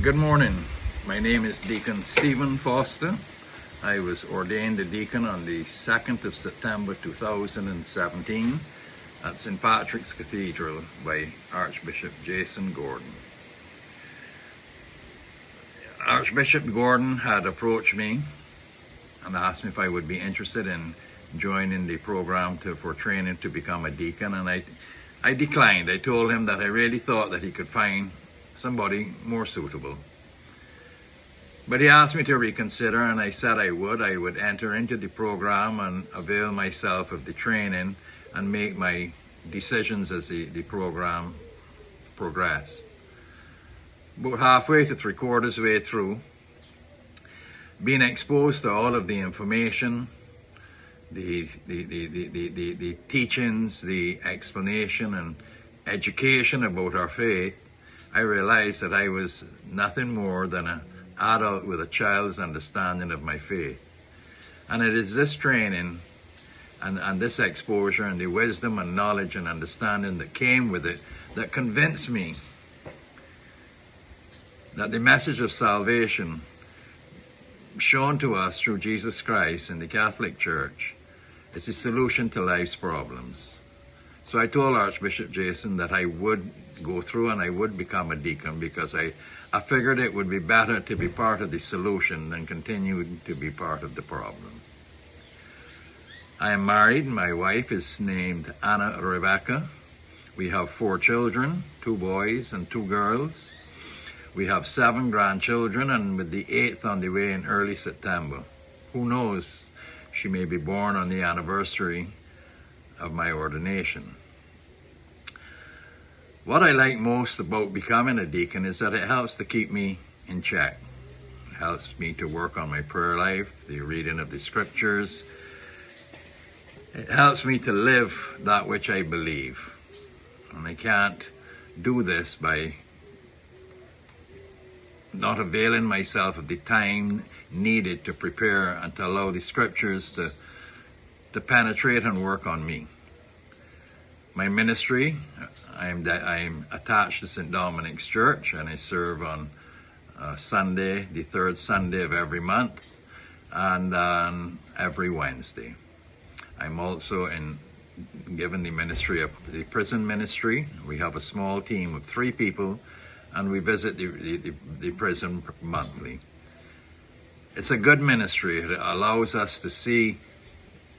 Good morning. My name is Deacon Stephen Foster. I was ordained a deacon on the 2nd of September 2017 at St. Patrick's Cathedral by Archbishop Jason Gordon. Archbishop Gordon had approached me and asked me if I would be interested in joining the program for training to become a deacon, and I declined. I told him that I really thought that he could find somebody more suitable. But he asked me to reconsider, and I said I would enter into the program and avail myself of the training and make my decisions as the program progressed. About halfway to three-quarters way through, being exposed to all of the information, the teachings, the explanation and education about our faith, I realized that I was nothing more than an adult with a child's understanding of my faith. And it is this training and this exposure and the wisdom and knowledge and understanding that came with it that convinced me that the message of salvation shown to us through Jesus Christ in the Catholic Church is the solution to life's problems. So I told Archbishop Jason that I would go through and I would become a deacon, because I figured it would be better to be part of the solution than continue to be part of the problem. I am married. My wife is named Anna Rebecca. We have 4 children, 2 boys and 2 girls. We have 7 grandchildren, and with the 8th on the way in early September. Who knows, she may be born on the anniversary of my ordination. What I like most about becoming a deacon is that it helps to keep me in check. It helps me to work on my prayer life, the reading of the scriptures. It helps me to live that which I believe. And I can't do this by not availing myself of the time needed to prepare and to allow the scriptures to penetrate and work on me. My ministry, I'm attached to St. Dominic's Church, and I serve on Sunday, the 3rd Sunday of every month, and on every Wednesday. I'm also given the ministry of the prison ministry. We have a small team of 3 people, and we visit the prison monthly. It's a good ministry. It allows us to see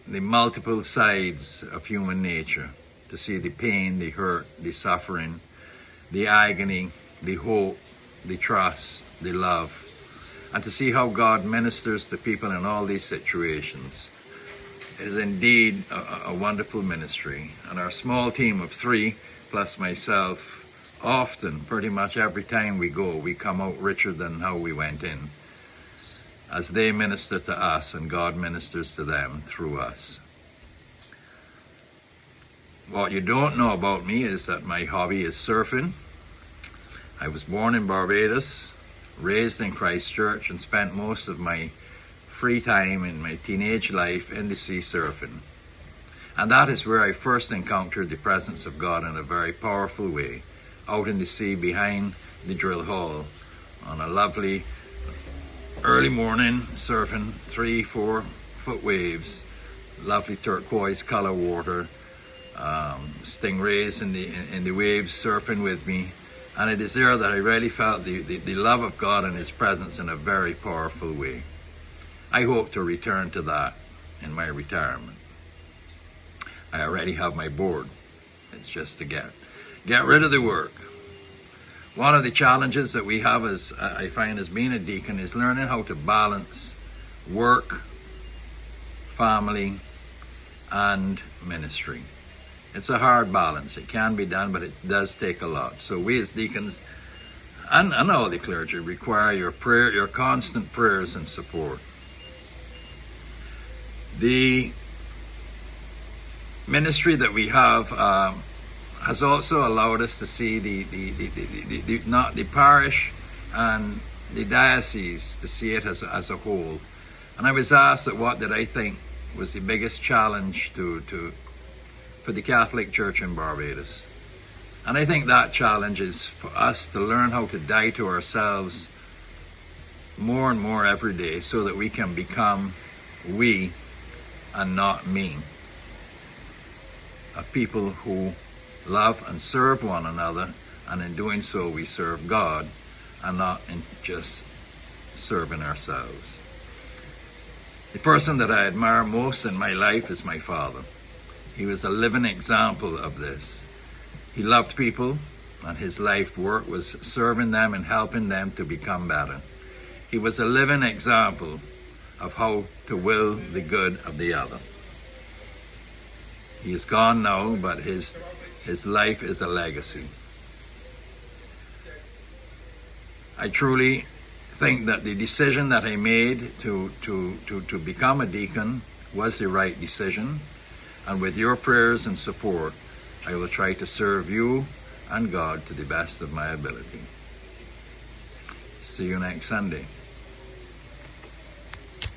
the multiple sides of human nature, to see the pain, the hurt, the suffering, the agony, the hope, the trust, the love, and to see how God ministers to people in all these situations. It is indeed a wonderful ministry. And our small team of 3, plus myself, often, pretty much every time we go, we come out richer than how we went in, as they minister to us and God ministers to them through us. What you don't know about me is that my hobby is surfing. I was born in Barbados, raised in Christchurch, and spent most of my free time in my teenage life in the sea surfing. And that is where I first encountered the presence of God in a very powerful way, out in the sea behind the drill hall on a lovely early morning, surfing 3-4 foot waves, lovely turquoise color water, stingrays in the waves surfing with me. And it is there that I really felt the love of God and His presence in a very powerful way. I hope to return to that in my retirement. I already have my board. It's just to get rid of the work. One of the challenges that we have, as I find, as being a deacon, is learning how to balance work, family, and ministry. It's a hard balance. It can be done, but it does take a lot. So we as deacons and all the clergy require your constant prayers and support. The ministry that we have has also allowed us to see the parish and the diocese, to see it as a whole. And I was asked that what did I think was the biggest challenge for the Catholic Church in Barbados. And I think that challenge is for us to learn how to die to ourselves more and more every day so that we can become we and not me. A people who love and serve one another, and in doing so we serve God and not in just serving ourselves. The person that I admire most in my life is my father. He was a living example of this. He loved people, and his life work was serving them and helping them to become better. He was a living example of how to will the good of the other. He is gone now, but his life is a legacy. I truly think that the decision that I made to become a deacon was the right decision, and with your prayers and support, I will try to serve you and God to the best of my ability. See you next Sunday.